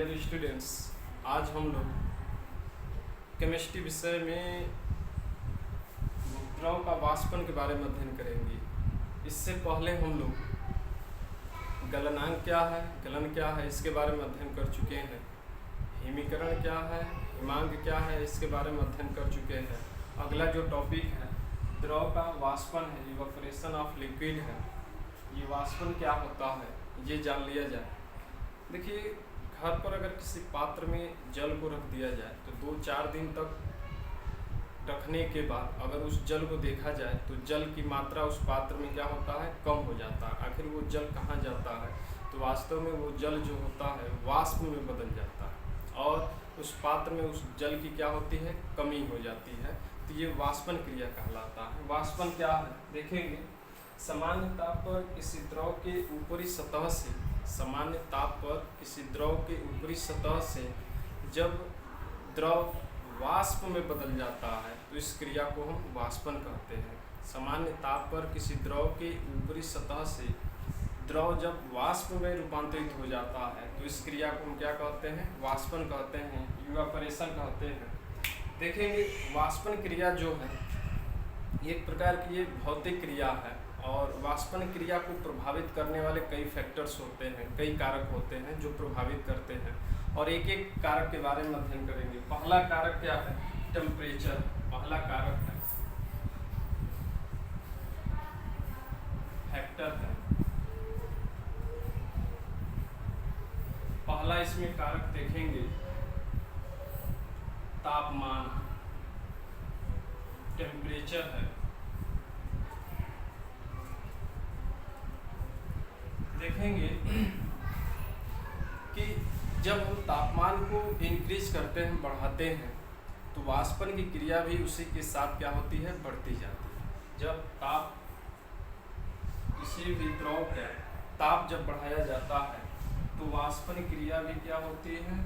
Dear students, आज हम लोग केमिस्ट्री विषय में द्रव का वाष्पन के बारे में अध्ययन करेंगे। इससे पहले हम लोग गलनांक क्या है, गलन क्या है, इसके बारे में अध्ययन कर चुके हैं। हिमीकरण क्या है, हिमांक क्या है, इसके बारे में अध्ययन कर चुके हैं। अगला जो टॉपिक है द्रव का वाष्पन है, इवेपोरेशन ऑफ लिक्विड है। ये वाष्पन क्या होता है ये जान लिया जाए। देखिए, घर पर अगर किसी पात्र में जल को रख दिया जाए तो 2-4 दिन तक रखने के बाद अगर उस जल को देखा जाए तो जल की मात्रा उस पात्र में क्या होता है, कम हो जाता है। आखिर वो जल कहाँ जाता है, तो वास्तव में वो जल जो होता है वाष्प में बदल जाता है और उस पात्र में उस जल की क्या होती है, कमी हो जाती है। तो ये वाष्पन क्रिया कहलाता है। वाष्पन क्या है देखेंगे। सामान्य ताप पर किसी द्रव के ऊपरी सतह से सामान्य ताप पर किसी द्रव के ऊपरी सतह से जब द्रव वाष्प में बदल जाता है तो इस क्रिया को हम वाष्पन कहते हैं। सामान्य ताप पर किसी द्रव के ऊपरी सतह से द्रव जब वाष्प में रूपांतरित हो जाता है तो इस क्रिया को हम क्या कहते हैं, वाष्पन कहते हैं, इवेपोरेशन कहते हैं। देखेंगे, वाष्पन क्रिया जो है एक प्रकार की ये भौतिक क्रिया है और वाष्पन क्रिया को प्रभावित करने वाले कई फैक्टर्स होते हैं, कई कारक होते हैं जो प्रभावित करते हैं और एक एक कारक के बारे में अध्ययन करेंगे। पहला कारक क्या है, टेम्परेचर। पहला कारक है फैक्टर है। पहला इसमें कारक देखेंगे तापमान, टेम्परेचर है। देखेंगे कि जब हम तापमान को इंक्रीज करते हैं, बढ़ाते हैं, तो वाष्पन की क्रिया भी उसी के साथ क्या होती है, बढ़ती जाती है। जब ताप किसी भी द्रव का ताप जब बढ़ाया जाता है तो वाष्पन क्रिया भी क्या होती है,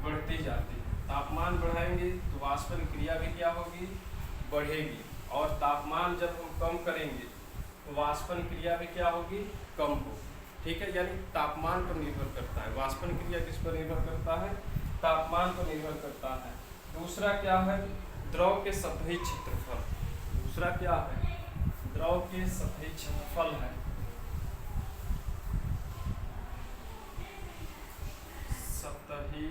बढ़ती जाती है। तापमान बढ़ाएंगे तो वाष्पन क्रिया भी क्या होगी, बढ़ेगी और तापमान जब हम कम करेंगे तो वाष्पन क्रिया भी क्या होगी, कम होगी। ठीक है, यानी तापमान पर निर्भर करता है। वाष्पन क्रिया किस पर निर्भर करता है, तापमान पर निर्भर करता है। दूसरा क्या है, द्रव के सतही क्षेत्रफल। दूसरा क्या है, द्रव के सतही क्षेत्रफल है। सतही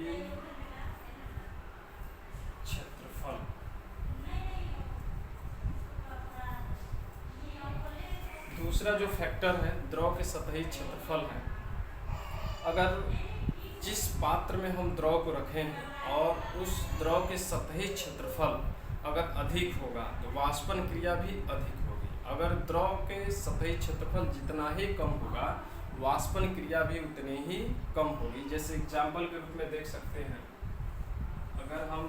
क्षेत्रफल। दूसरा जो फैक्टर है द्रव के सतही क्षेत्रफल है। अगर जिस पात्र में हम द्रव को रखें हैं और उस द्रव के सतही क्षेत्रफल अगर अधिक होगा तो वाष्पन क्रिया भी अधिक होगी। अगर द्रव के सतही क्षेत्रफल जितना ही कम होगा वाष्पन क्रिया भी उतनी ही कम होगी। जैसे एग्जाम्पल के रूप में देख सकते हैं, अगर हम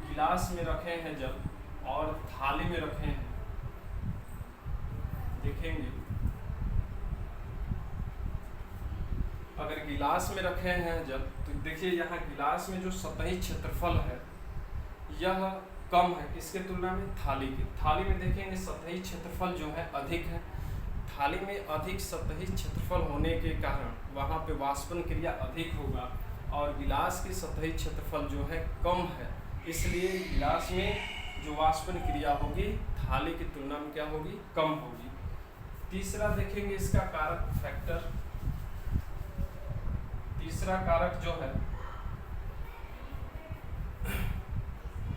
गिलास में रखे हैं जल और थाली में रखे हैं, देखेंगे अगर गिलास में रखे हैं जल तो देखिए यहाँ गिलास में जो सतही क्षेत्रफल है यह कम है किसके तुलना में, थाली की। थाली में देखेंगे सतही क्षेत्रफल जो है अधिक है। थाली में अधिक सतही क्षेत्रफल होने के कारण वहाँ पे वाष्पन क्रिया अधिक होगा और गिलास की सतही क्षेत्रफल जो है कम है, इसलिए गिलास में जो वाष्पन क्रिया होगी थाली की तुलना में क्या होगी, कम होगी। तीसरा देखेंगे इसका कारक फैक्टर। तीसरा कारक जो है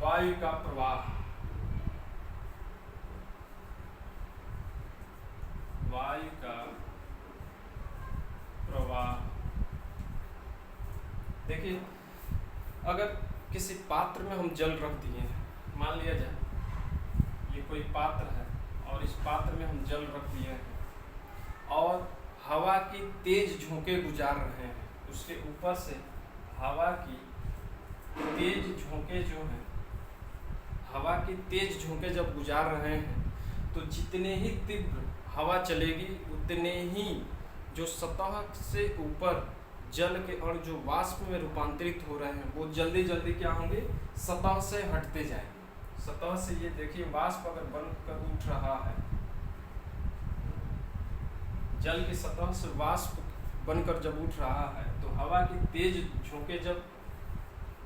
वायु का प्रवाह। वायु का प्रवाह। देखिए, अगर किसी पात्र में हम जल रख दिए हैं, मान लिया जाए ये कोई पात्र है और इस पात्र में हम जल रख दिए हैं और हवा की तेज झोंके गुजार रहे हैं, उसके ऊपर से हवा की तेज झोंके जो हैं, हवा की तेज झोंके जब गुजार रहे हैं तो जितने ही तीव्र हवा चलेगी उतने ही जो सतह से ऊपर जल के अणु जो वाष्प में रूपांतरित हो रहे हैं वो जल्दी जल्दी क्या होंगे, सतह से हटते जाएंगे। सतह से ये देखिए वाष्प अगर बनकर उठ रहा है, जल की सतह से वाष्प बनकर जब उठ रहा है तो हवा की तेज झोंके जब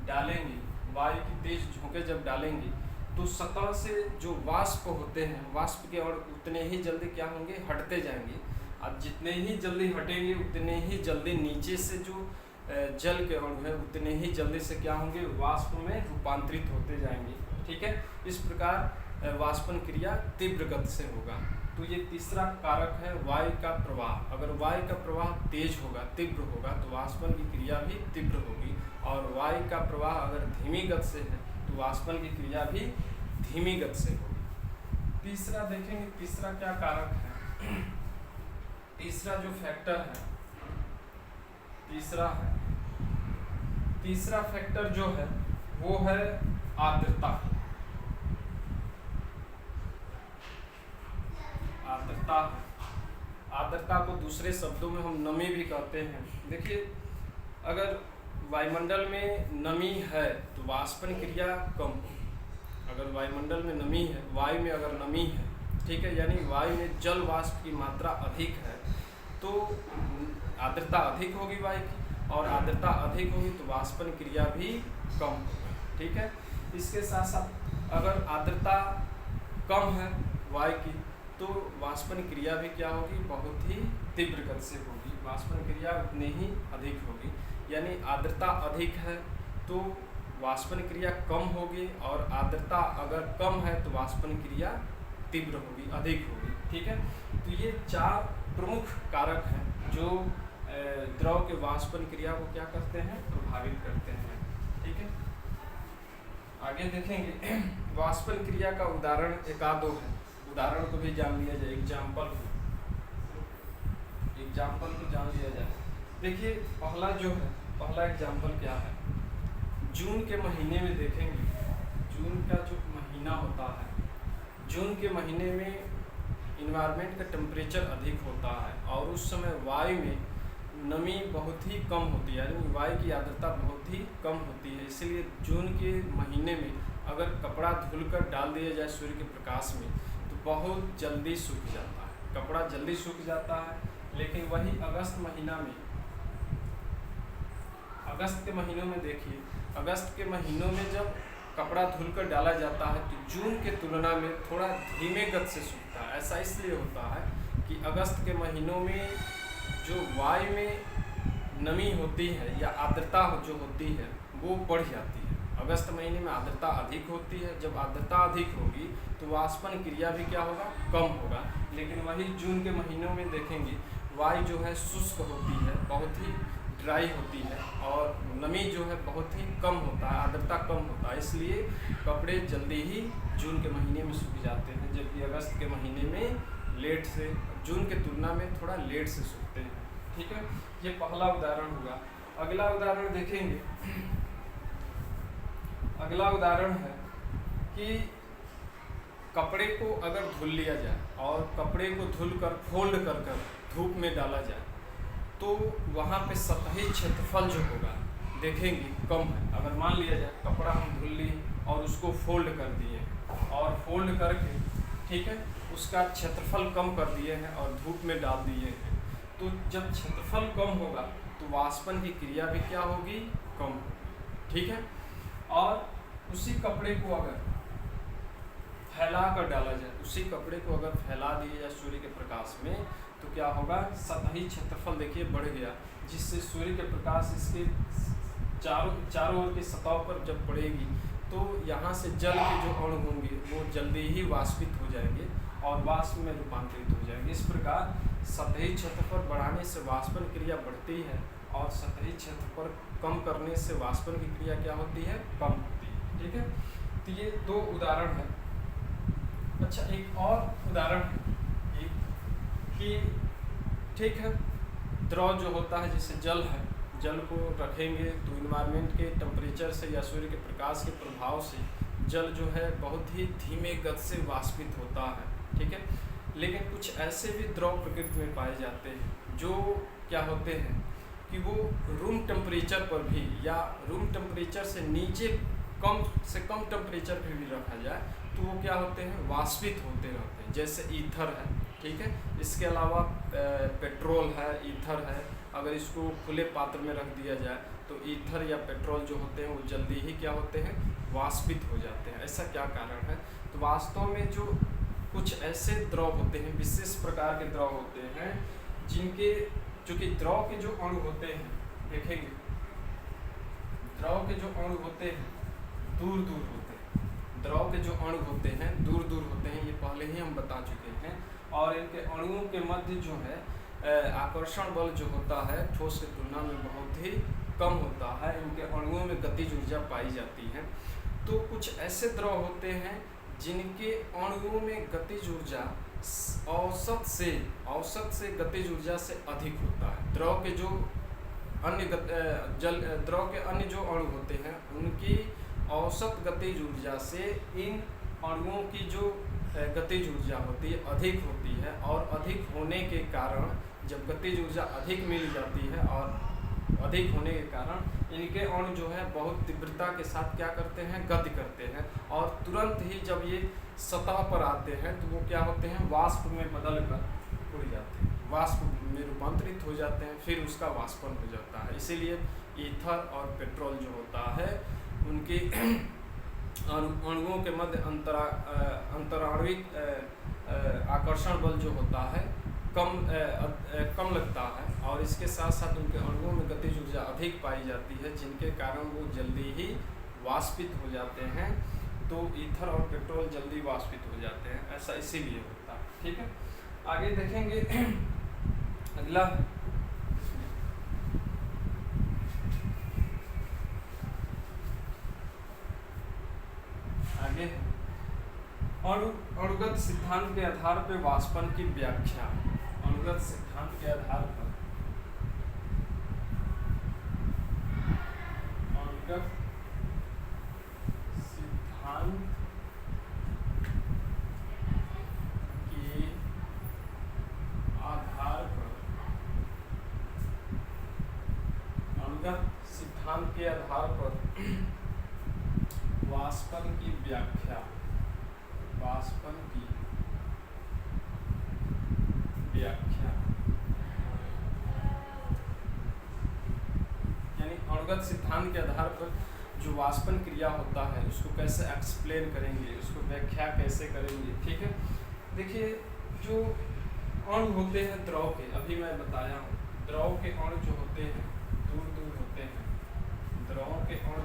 डालेंगे, वायु की तेज झोंके जब डालेंगे तो सतह से जो वाष्प होते हैं, वाष्प के और उतने ही जल्दी क्या होंगे, हटते जाएंगे। अब जितने ही जल्दी हटेंगे उतने ही जल्दी नीचे से जो जल के अणु है उतने ही जल्दी से क्या होंगे, वाष्प में रूपांतरित होते जाएंगे। ठीक है, इस प्रकार वाष्पन क्रिया तीव्र गति से होगा। तो ये तीसरा कारक है वायु का प्रवाह। अगर वायु का प्रवाह तेज होगा, तीव्र होगा, तो वाष्पन की क्रिया भी तीव्र होगी। और वायु का प्रवाह अगर धीमी गति से है तो वाष्पन की क्रिया भी धीमी गति से होगी। तीसरा देखेंगे, तीसरा क्या कारक है, तीसरा जो फैक्टर है, तीसरा फैक्टर जो है वो है आर्द्रता। आर्द्रता को दूसरे शब्दों में हम नमी भी कहते हैं। देखिए, अगर वायुमंडल में नमी है तो वाष्पन क्रिया कम हो। अगर वायुमंडल में नमी है, वायु में अगर नमी है, ठीक है, यानी वायु में जल वाष्प की मात्रा अधिक है तो आर्द्रता अधिक होगी वायु की, और आर्द्रता अधिक होगी तो वाष्पन क्रिया भी कम होगी। ठीक है, इसके साथ साथ अगर आर्द्रता कम है वायु की तो वाष्पन क्रिया भी क्या होगी, बहुत ही तीव्र गति से होगी। वाष्पन क्रिया उतनी ही अधिक होगी। यानी आर्द्रता अधिक है तो वाष्पन क्रिया कम होगी, और आर्द्रता अगर कम है तो वाष्पन क्रिया तीव्र होगी, अधिक होगी। ठीक है, तो ये चार प्रमुख कारक हैं जो द्रव के वाष्पन क्रिया को क्या करते हैं, प्रभावित करते हैं। ठीक है, आगे देखेंगे वाष्पन क्रिया का उदाहरण एकादो है, उदाहरण को भी जान लिया जाए, एग्जाम्पल को जान लिया जाए। देखिए, पहला एग्जाम्पल क्या है, जून के महीने में देखेंगे, जून का जो महीना होता है, जून के महीने में इन्वायरमेंट का टेम्परेचर अधिक होता है और उस समय वायु में नमी बहुत ही कम होती है, यानी वायु की आर्द्रता बहुत ही कम होती है। इसलिए जून के महीने में अगर कपड़ा धुलकर डाल दिया जाए सूर्य के प्रकाश में तो बहुत जल्दी सूख जाता है, कपड़ा जल्दी सूख जाता है। लेकिन वही अगस्त के महीनों में देखिए, अगस्त के महीनों में जब कपड़ा धुलकर डाला जाता है तो जून के तुलना में थोड़ा धीमे गति से सूखता है। ऐसा इसलिए होता है कि अगस्त के महीनों में जो वायु में नमी होती है या आर्द्रता जो होती है वो बढ़ जाती है। अगस्त महीने में आर्द्रता अधिक होती है, जब आर्द्रता अधिक होगी तो वाष्पन क्रिया भी क्या होगा, कम होगा। लेकिन वही जून के महीनों में देखेंगे वायु जो है शुष्क होती है, बहुत ही ड्राई होती है, और नमी जो है बहुत ही कम होता है, आर्द्रता कम होता है। इसलिए कपड़े जल्दी ही जून के महीने में सूख जाते हैं, जबकि अगस्त के महीने में लेट से, जून के तुलना में थोड़ा लेट से सूखते हैं। ठीक है, ये पहला उदाहरण हुआ। अगला उदाहरण देखेंगे, अगला उदाहरण है कि कपड़े को अगर धुल लिया जाए और कपड़े को धुलकर फोल्ड कर धूप में डाला जाए तो वहाँ पे सतही क्षेत्रफल जो होगा देखेंगे कम है। अगर मान लिया जाए कपड़ा हम धुल लिए और उसको फोल्ड कर दिए और फोल्ड करके, ठीक है, उसका क्षेत्रफल कम कर दिए हैं और धूप में डाल दिए हैं, तो जब क्षेत्रफल कम होगा तो वाष्पन की क्रिया भी क्या होगी, कम होगी। ठीक है, और उसी कपड़े को अगर फैला कर डाला जाए, उसी कपड़े को अगर फैला दिया जाए सूर्य के प्रकाश में तो क्या होगा, सतही क्षेत्रफल देखिए बढ़ गया, जिससे सूर्य के प्रकाश इसके चारों ओर की सतह पर जब पड़ेगी तो यहाँ से जल के जो अणु होंगे वो जल्दी ही वाष्पित हो जाएंगे और वाष्प में रूपांतरित हो जाएंगे। इस प्रकार सतही क्षेत्रफल बढ़ाने से वाष्पन क्रिया बढ़ती है और सतही क्षेत्रफल कम करने से वाष्पन की क्रिया क्या होती है, कम होती है। ठीक है, तो ये दो उदाहरण है। अच्छा, एक और उदाहरण कि ठीक है, द्रव जो होता है जैसे जल है, जल को रखेंगे तो इन्वायरमेंट के टेम्परेचर से या सूर्य के प्रकाश के प्रभाव से जल जो है बहुत ही धीमे गति से वाष्पित होता है। ठीक है, लेकिन कुछ ऐसे भी द्रव प्रकृति में पाए जाते हैं जो क्या होते हैं कि वो रूम टेम्परेचर पर भी या रूम टेम्परेचर से नीचे कम से कम टेम्परेचर पर भी रखा जाए तो वो क्या होते हैं, वाष्पित होते रहते हैं, जैसे ईथर है, ठीक है। इसके अलावा पेट्रोल है, ईथर है। अगर इसको खुले पात्र में रख दिया जाए तो ईथर या पेट्रोल जो होते हैं वो जल्दी ही क्या होते हैं, वाष्पित हो जाते हैं। ऐसा क्या कारण है? तो वास्तव में जो कुछ ऐसे द्रव होते हैं, विशेष प्रकार के द्रव होते हैं, जिनके चूँकि द्रव के जो अणु होते हैं, देखेंगे द्रव के जो अणु होते हैं दूर दूर होते हैं, द्रव के जो अणु होते हैं दूर दूर होते हैं, ये पहले ही हम बता चुके हैं। और इनके अणुओं के मध्य जो है आकर्षण बल जो होता है ठोस की तुलना में बहुत ही कम होता है। इनके अणुओं में गतिज ऊर्जा पाई जाती है। तो कुछ ऐसे द्रव होते हैं जिनके अणुओं में गतिज ऊर्जा औसत से गतिज ऊर्जा से अधिक होता है। द्रव के जो द्रव के अन्य जो अणु होते हैं उनकी औसत गतिज ऊर्जा से इन अणुओं की जो गतिज ऊर्जा होती है अधिक होती है। और अधिक होने के कारण जब गतिज ऊर्जा अधिक मिल जाती है और अधिक होने के कारण इनके अणु जो है बहुत तीव्रता के साथ क्या करते हैं, गति करते हैं। और तुरंत ही जब ये सतह पर आते हैं तो वो क्या होते हैं, वाष्प में बदल कर उड़ जाते हैं, वाष्प में रूपांतरित हो जाते हैं, फिर उसका वाष्पन हो जाता है। इसीलिए ईथर और पेट्रोल जो होता है उनके अणुओं के मध्य अंतराणविक आकर्षण बल जो होता है कम लगता है। और इसके साथ साथ उनके अणुओं में गतिज ऊर्जा अधिक पाई जाती है, जिनके कारण वो जल्दी ही वाष्पित हो जाते हैं। तो ईथर और पेट्रोल जल्दी वाष्पित हो जाते हैं, ऐसा इसीलिए होता है, ठीक है। आगे देखेंगे अगला आगे अणुगत सिद्धांत के आधार पर वाष्पन की व्याख्या। अणुगत सिद्धांत के आधार पर अणुगत सिद्धांत के आधार पर अणुगत सिद्धांत के आधार पर वाष्पन की व्याख्या। वाष्पन की व्याख्या यानी अणुगत सिद्धांत के आधार पर जो वाष्पन क्रिया होता है उसको कैसे एक्सप्लेन करेंगे, उसको व्याख्या कैसे करेंगे, ठीक है। देखिए जो अणु होते हैं द्रव के, अभी मैं बताया हूँ, द्रव के अणु जो होते हैं दूर दूर होते हैं। द्रव के अणु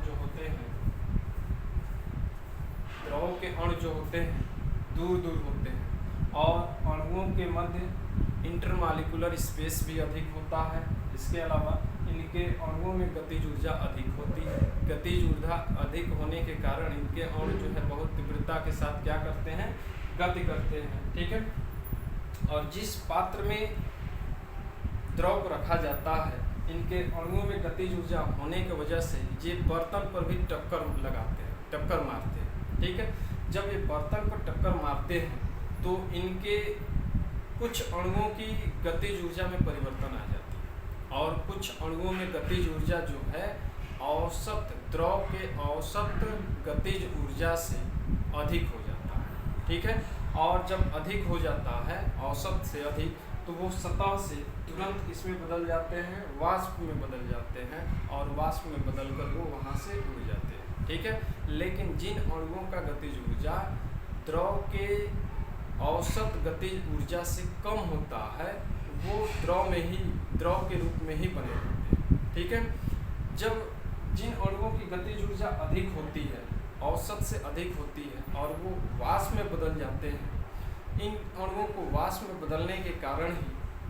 जो होते हैं दूर दूर होते हैं और अणुओं के मध्य इंटरमॉलिक्यूलर स्पेस भी अधिक होता है। इसके अलावा इनके अणुओं में गतिज ऊर्जा अधिक होती है। गतिज ऊर्जा अधिक होने के कारण इनके अणु जो है बहुत तीव्रता के साथ क्या करते हैं, गति करते हैं, ठीक है। और जिस पात्र में द्रव को रखा जाता है इनके अणुओं में गतिज ऊर्जा होने की वजह से ये बर्तन पर भी टक्कर मारते हैं, ठीक है। जब ये बर्तन पर टक्कर मारते हैं तो इनके कुछ अणुओं की गतिज ऊर्जा में परिवर्तन आ जाती है और कुछ अणुओं में गतिज ऊर्जा जो है औसत द्रव के औसत गतिज ऊर्जा से अधिक हो जाता है, ठीक है। और जब अधिक हो जाता है औसत से अधिक तो वो सतह से तुरंत इसमें बदल जाते हैं, वाष्प में बदल जाते हैं और वाष्प में बदलकर वो वहाँ से उड़ जाते हैं, ठीक है। लेकिन जिन अणुओं का गतिज ऊर्जा द्रव के औसत गतिज ऊर्जा से कम होता है वो द्रव के रूप में ही बने रहते हैं, ठीक है। जब जिन अणुओं की गतिज ऊर्जा अधिक होती है, औसत से अधिक होती है और वो वाष्प में बदल जाते हैं, इन अणुओं को वाष्प में बदलने के कारण ही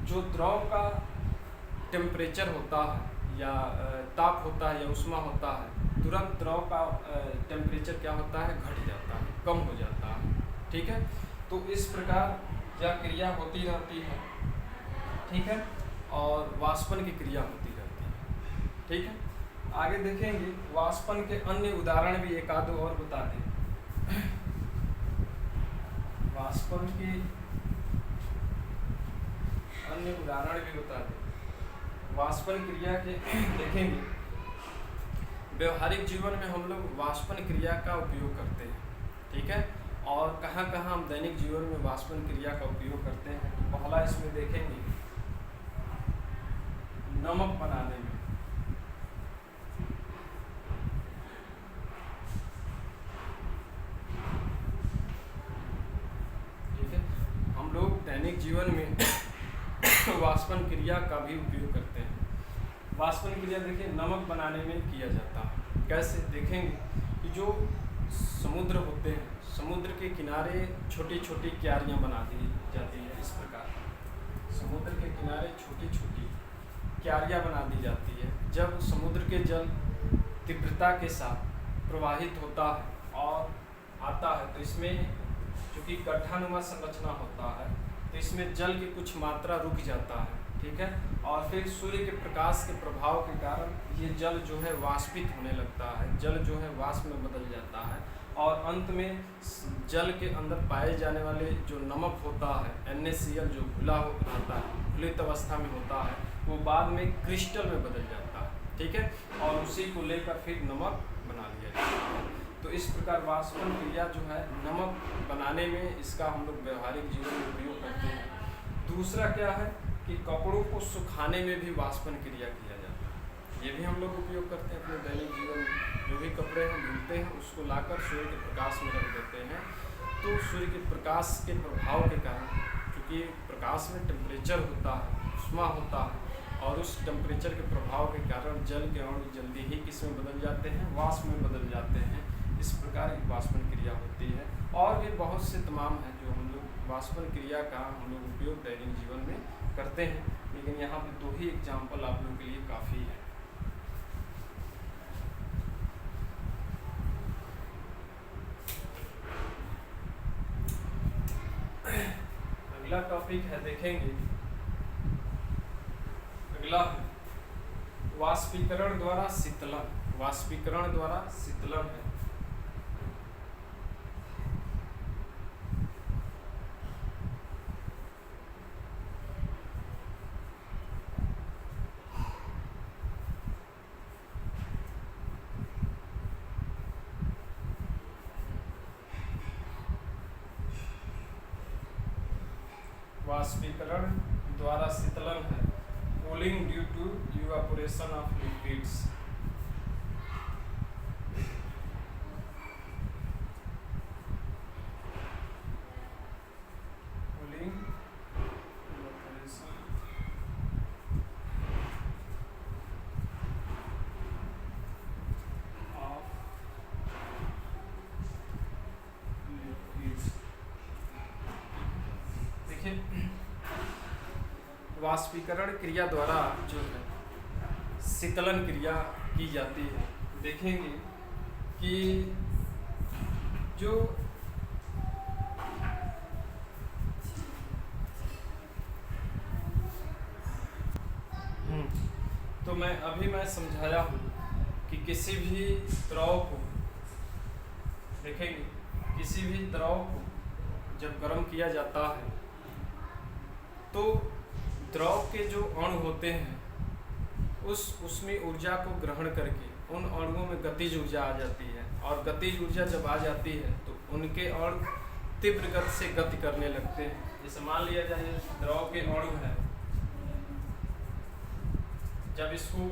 जो द्रव का टेम्परेचर होता है या ताप होता है या उष्मा होता है, तुरंत द्रव का टेम्परेचर क्या होता है, घट जाता है, कम हो जाता है, ठीक है। तो इस प्रकार यह क्रिया होती रहती है, ठीक है, और वाष्पन की क्रिया होती रहती है, ठीक है। आगे देखेंगे वाष्पन के अन्य उदाहरण भी एक आध और बता दें। वाष्पन के अन्य उदाहरण भी बता दें। वाष्पन क्रिया के देखेंगे व्यवहारिक जीवन में हम लोग वाष्पन क्रिया का उपयोग करते हैं, ठीक है। और कहाँ कहाँ हम दैनिक जीवन में वाष्पन क्रिया का उपयोग करते हैं। तो पहला इसमें देखेंगे नमक बनाने में। ठीक है, हम लोग दैनिक जीवन में वाष्पन क्रिया का भी उपयोग करते हैं। वाष्पन क्रिया देखिए नमक बनाने में किया जाता है। कैसे देखेंगे कि जो समुद्र होते हैं, समुद्र के किनारे छोटी छोटी क्यारियाँ बना दी जाती हैं। इस प्रकार समुद्र के किनारे छोटी छोटी क्यारियाँ बना दी जाती है। जब समुद्र के जल तीव्रता के साथ प्रवाहित होता है और आता है, तो इसमें चूँकि गड्ढानुमा संरचना होता है, तो इसमें जल की कुछ मात्रा रुक जाता है। ठीक है, और फिर सूर्य के प्रकाश के प्रभाव के कारण ये जल जो है वाष्पित होने लगता है, जल जो है वाष्प में बदल जाता है, और अंत में जल के अंदर पाए जाने वाले जो नमक होता है NaCl, जो घुला रहता है, घुलित अवस्था में होता है, वो बाद में क्रिस्टल में बदल जाता है। ठीक है, और उसी को लेकर फिर नमक बना लिया जाता है। तो इस प्रकार वाष्पन क्रिया जो है नमक बनाने में, इसका हम लोग व्यवहारिक जीवन में उपयोग करते हैं। दूसरा क्या है कि कपड़ों को सुखाने में भी वाष्पन क्रिया किया जाता है। ये भी हम लोग उपयोग करते हैं अपने दैनिक जीवन में। जो भी कपड़े हम धुलते हैं उसको लाकर सूर्य के प्रकाश में रख देते हैं, तो सूर्य के प्रकाश के प्रभाव के कारण, क्योंकि प्रकाश में टेम्परेचर होता है, ऊष्मा होता है, और उस टेम्परेचर के प्रभाव के कारण जल के अणु जल्दी ही किस में बदल जाते हैं, वाष्प में बदल जाते हैं। इस प्रकार की वाष्पन क्रिया होती है। और भी बहुत से तमाम हैं जो हम लोग वाष्पन क्रिया का हम लोग उपयोग दैनिक जीवन में करते हैं, लेकिन यहाँ पे 2 ही एग्जाम्पल आप लोगों के लिए काफ़ी है। अगला टॉपिक है, देखेंगे अगला है वाष्पीकरण द्वारा शीतलन। वाष्पीकरण द्वारा शीतलन है। वाष्पीकरण द्वारा शीतलन है cooling due to evaporation of liquids. Cooling evaporation of liquids. देखिए वाष्पीकरण क्रिया द्वारा जो है शीतलन क्रिया की जाती है। देखेंगे कि जो तो मैं समझाया हूँ कि किसी भी द्रव को, देखेंगे किसी भी द्रव को जब गर्म किया जाता है तो द्रव के जो अणु होते हैं उसमें ऊर्जा को ग्रहण करके उन अणुओं में गतिज ऊर्जा आ जाती है, और गतिज ऊर्जा जब आ जाती है तो उनके अणु तीव्र गति से गति करने लगते हैं। जैसे मान लिया जाए द्रव के अणु है, जब इसको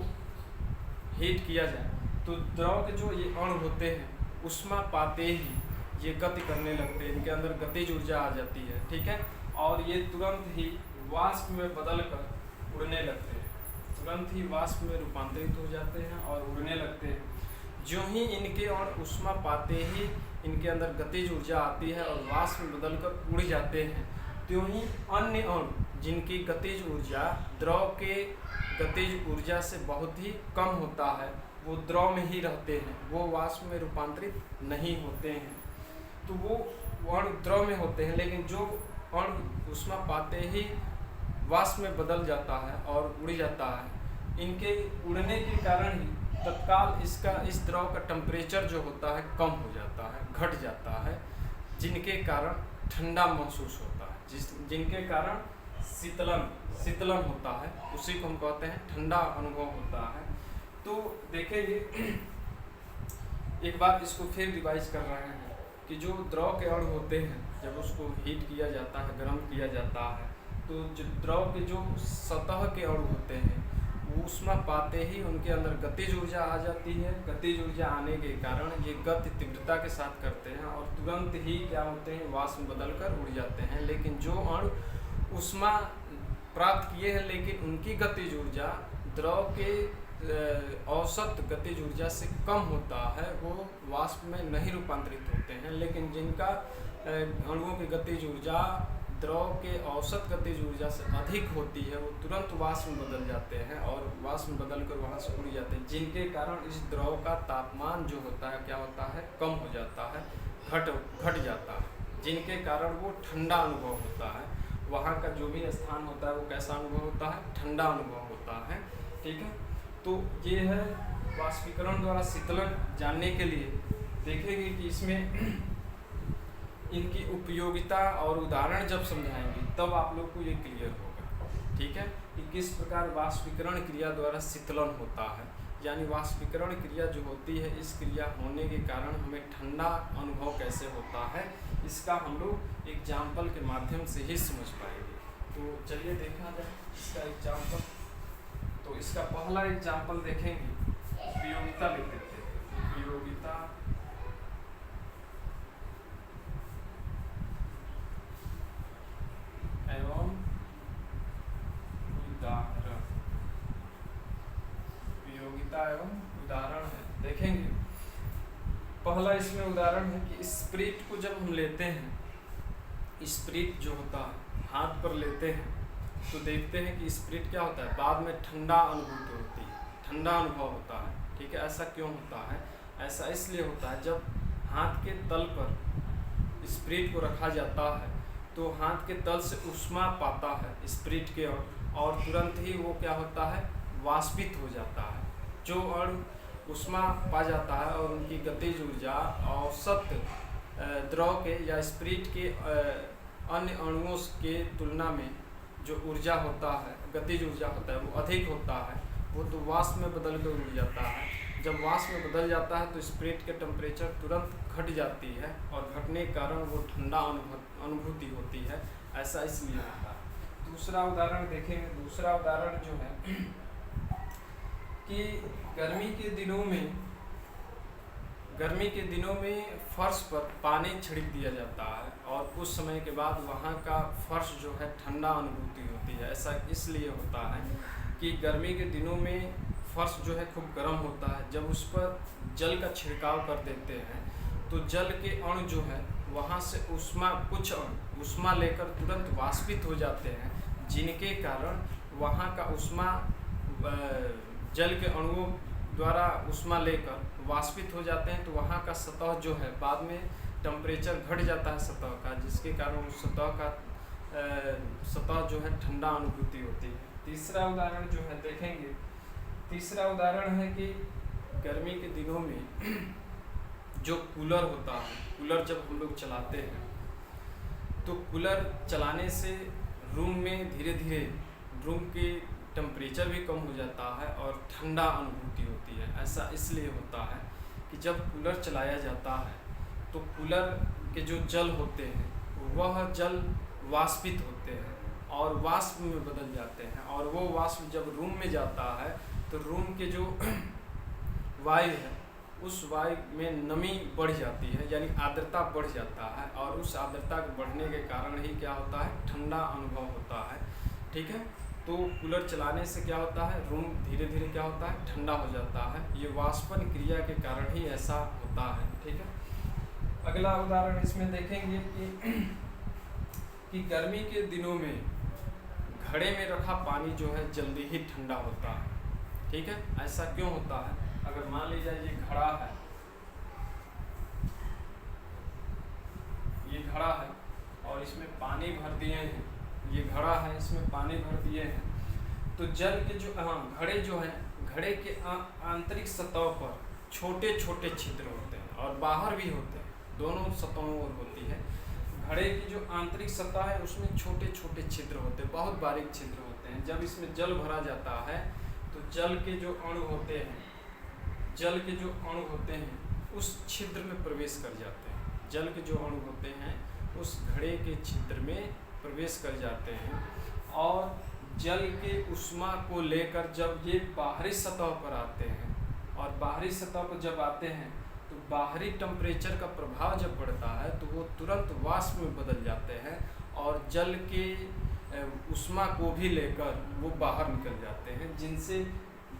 हीट किया जाए तो द्रव के जो ये अणु होते हैं ऊष्मा पाते ही ये गति करने लगते हैं, इनके अंदर गतिज ऊर्जा आ जाती है। ठीक है, और ये तुरंत ही वाष्प में बदलकर उड़ने लगते हैं, तुरंत ही वाष्प में रूपांतरित हो जाते हैं और उड़ने लगते हैं। जो ही इनके अणु ऊष्मा पाते ही इनके अंदर गतिज ऊर्जा आती है और वाष्प में बदलकर उड़ जाते हैं, त्यों ही अन्य अणु जिनकी गतिज ऊर्जा द्रव के गतिज ऊर्जा से बहुत ही कम होता है, वो द्रव में ही रहते हैं, वो वाष्प में रूपांतरित नहीं होते हैं। तो वो अणु द्रव में होते हैं, लेकिन जो अणु ऊष्मा पाते ही वाष्प में बदल जाता है और उड़ जाता है, इनके उड़ने के कारण ही तत्काल इस द्रव का टेम्परेचर जो होता है कम हो जाता है, घट जाता है, जिनके कारण ठंडा महसूस होता है, जिनके कारण शीतलन होता है, उसी को हम कहते हैं ठंडा अनुभव होता है। तो देखेंगे एक बार इसको फिर रिवाइज कर रहे हैं कि जो द्रव के अणु होते हैं जब उसको हीट किया जाता है, गर्म किया जाता है, तो जो द्रव के जो सतह के अणु होते हैं वो ऊष्मा पाते ही उनके अंदर गतिज ऊर्जा आ जाती है। गतिज ऊर्जा आने के कारण ये गति तीव्रता के साथ करते हैं और तुरंत ही क्या होते हैं, वाष्प बदल कर उड़ जाते हैं। लेकिन जो अणु ऊष्मा प्राप्त किए हैं लेकिन उनकी गतिज ऊर्जा द्रव के औसत गतिज ऊर्जा से कम होता है, वो वाष्प में नहीं रूपांतरित होते हैं। लेकिन जिनका अणुओं की गतिज ऊर्जा द्रव के औसत गतिज ऊर्जा से अधिक होती है, वो तुरंत वाष्प में बदल जाते हैं और वाष्प में बदल कर वहाँ से उड़ जाते हैं, जिनके कारण इस द्रव का तापमान जो होता है क्या होता है, कम हो जाता है, घट जाता है, जिनके कारण वो ठंडा अनुभव होता है। वहाँ का जो भी स्थान होता है वो कैसा अनुभव होता है, ठंडा अनुभव होता है। ठीक है, तो ये है वाष्पीकरण द्वारा शीतलन जानने के लिए देखेंगे कि इसमें इनकी उपयोगिता और उदाहरण जब समझाएंगे तब आप लोग को ये क्लियर होगा। ठीक है, कि किस प्रकार वाष्पीकरण क्रिया द्वारा शीतलन होता है, यानी वाष्पीकरण क्रिया जो होती है, इस क्रिया होने के कारण हमें ठंडा अनुभव कैसे होता है, इसका हम लोग एग्जाम्पल के माध्यम से ही समझ पाएंगे। तो चलिए देखा जाए इसका एग्जाम्पल। तो इसका पहला एग्जाम्पल देखेंगे, उपयोगिता लिख देते हैं, उपयोगिता एवं उदाहरण। उपयोगिता एवं उदाहरण है, देखेंगे। पहला इसमें उदाहरण है कि स्प्रिट को जब हम लेते हैं, स्प्रिट जो होता है हाथ पर लेते हैं तो देखते हैं कि स्प्रिट क्या होता है, बाद में ठंडा अनुभूति होती है, ठंडा अनुभव होता है। ठीक है, ऐसा क्यों होता है? ऐसा इसलिए होता है जब हाथ के तल पर स्प्रिट को रखा जाता है तो हाथ के तल से ऊष्मा पाता है स्प्रिट के और तुरंत ही वो क्या होता है, वाष्पित हो जाता है। जो अणु ऊष्मा पा जाता है और उनकी गतिज ऊर्जा औसत द्रव के या स्प्रिट के अन्य अणुओं के तुलना में जो ऊर्जा होता है, गतिज ऊर्जा होता है, वो अधिक होता है, वो तो वाष्प में बदल कर उड़ जाता है। जब वाष्प में बदल जाता है तो स्प्रिट के टेम्परेचर तुरंत घट जाती है और घटने के कारण वो ठंडा अनुभूति होती है, ऐसा इसलिए होता है। दूसरा उदाहरण देखेंगे। दूसरा उदाहरण जो है कि गर्मी के दिनों में फर्श पर पानी छिड़क दिया जाता है और कुछ समय के बाद वहाँ का फर्श जो है ठंडा अनुभूति होती है। ऐसा इसलिए होता है कि गर्मी के दिनों में फर्श जो है खूब गर्म होता है, जब उस पर जल का छिड़काव कर देते हैं तो जल के अणु जो है वहाँ से कुछ अणु ऊष्मा लेकर तुरंत वाष्पित हो जाते हैं, जिनके कारण वहाँ का ऊष्मा जल के अणुओं द्वारा ऊष्मा लेकर वाष्पित हो जाते हैं। तो वहाँ का सतह जो है बाद में टेम्परेचर घट जाता है सतह का, जिसके कारण उस सतह जो है ठंडा अनुभूति होती है। तीसरा उदाहरण जो है देखेंगे। तीसरा उदाहरण है कि गर्मी के दिनों में जो कूलर होता है, कूलर जब हम लोग चलाते हैं तो कूलर चलाने से रूम में धीरे धीरे रूम के टेम्परेचर भी कम हो जाता है और ठंडा अनुभूति होती है। ऐसा इसलिए होता है कि जब कूलर चलाया जाता है तो कूलर के जो जल होते हैं वह जल वाष्पित होते हैं और वाष्प में बदल जाते हैं, और वो वाष्प जब रूम में जाता है तो रूम के जो वायु है उस वायु में नमी बढ़ जाती है, यानी आर्द्रता बढ़ जाता है, और उस आर्द्रता के बढ़ने के कारण ही क्या होता है, ठंडा अनुभव होता है। ठीक है, तो कूलर चलाने से क्या होता है, रूम धीरे धीरे क्या होता है, ठंडा हो जाता है। ये वाष्पन क्रिया के कारण ही ऐसा होता है। ठीक है, अगला उदाहरण इसमें देखेंगे कि गर्मी के दिनों में घड़े में रखा पानी जो है जल्दी ही ठंडा होता है। ठीक है, ऐसा क्यों होता है? अगर मान लीजिए ये घड़ा है, ये घड़ा है और इसमें पानी भर दिए हैं, ये घड़ा है इसमें पानी भर दिए हैं, तो जल के जो घड़े जो हैं, घड़े के आंतरिक सतह पर छोटे छोटे छिद्र होते हैं और बाहर भी होते हैं, दोनों सतहों पर होती है। घड़े की जो आंतरिक सतह है उसमें छोटे छोटे छिद्र होते हैं, बहुत बारीक छिद्र होते हैं। जब इसमें जल भरा जाता है तो जल के जो अणु होते हैं उस छिद्र में प्रवेश कर जाते हैं, जल के जो अणु होते हैं उस घड़े के छिद्र में प्रवेश कर जाते हैं और जल के ऊष्मा को लेकर जब ये बाहरी सतह पर आते हैं और बाहरी सतह पर जब आते हैं तो बाहरी टेम्परेचर का प्रभाव जब पड़ता है तो वो तुरंत वाष्प में बदल जाते हैं और जल के ऊष्मा को भी लेकर वो बाहर निकल जाते हैं, जिनसे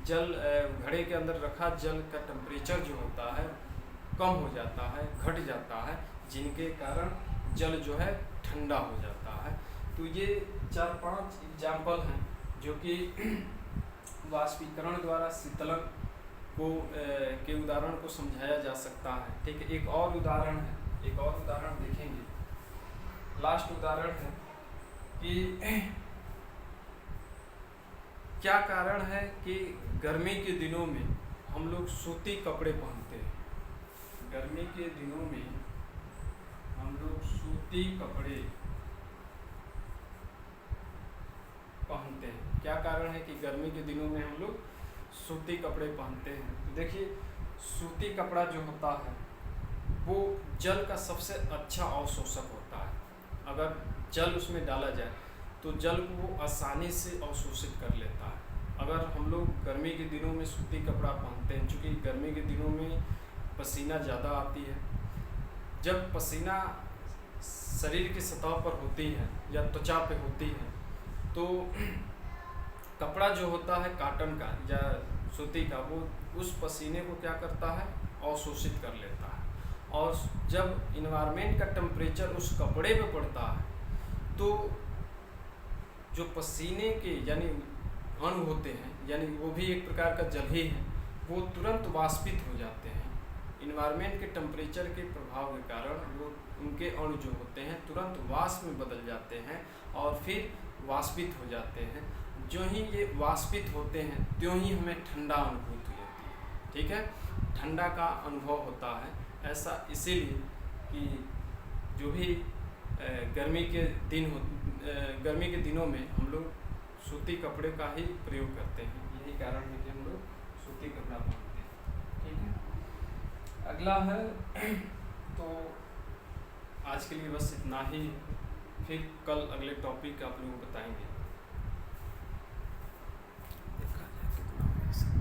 जल घड़े के अंदर रखा जल का टेम्परेचर जो होता है कम हो जाता है, घट जाता है, जिनके कारण जल जो है ठंडा हो जाता है। तो ये 4-5 एग्जाम्पल हैं जो कि वाष्पीकरण द्वारा शीतलन को के उदाहरण को समझाया जा सकता है। ठीक है, एक और उदाहरण है, एक और उदाहरण देखेंगे। लास्ट उदाहरण है कि क्या कारण है कि गर्मी के दिनों में हम लोग सूती कपड़े पहनते हैं। गर्मी के दिनों में हम लोग सूती कपड़े पहनते हैं। क्या कारण है कि गर्मी के दिनों में हम लोग सूती कपड़े पहनते हैं? तो देखिए, सूती कपड़ा जो होता है वो जल का सबसे अच्छा अवशोषक होता है। अगर जल उसमें डाला जाए तो जल को वो आसानी से अवशोषित कर लेता है। अगर हम लोग गर्मी के दिनों में सूती कपड़ा पहनते हैं, चूँकि गर्मी के दिनों में पसीना ज़्यादा आती है, जब पसीना शरीर की सतह पर होती है या त्वचा पे होती है तो कपड़ा जो होता है काटन का या सूती का, वो उस पसीने को क्या करता है, अवशोषित कर लेता है। और जब इन्वायरमेंट का टेम्परेचर उस कपड़े पे पड़ता है तो जो पसीने के यानी अणु होते हैं, यानी वो भी एक प्रकार का जल ही है, वो तुरंत वाष्पित हो जाते हैं। इन्वायरमेंट के टेम्परेचर के प्रभाव के कारण वो उनके अणु जो होते हैं तुरंत वाष्प में बदल जाते हैं और फिर वाष्पित हो जाते हैं। जो ही ये वाष्पित होते हैं त्यों ही हमें ठंडा अनुभूति होती है। ठीक है, ठंडा का अनुभव होता है। ऐसा इसीलिए कि जो भी गर्मी के दिनों में हम लोग सूती कपड़े का ही प्रयोग करते हैं। यही कारण है कि हम लोग सूती कपड़ा पहनते हैं। ठीक है, अगला है तो आज के लिए बस इतना ही। फिर कल अगले टॉपिक आप लोग बताएंगे।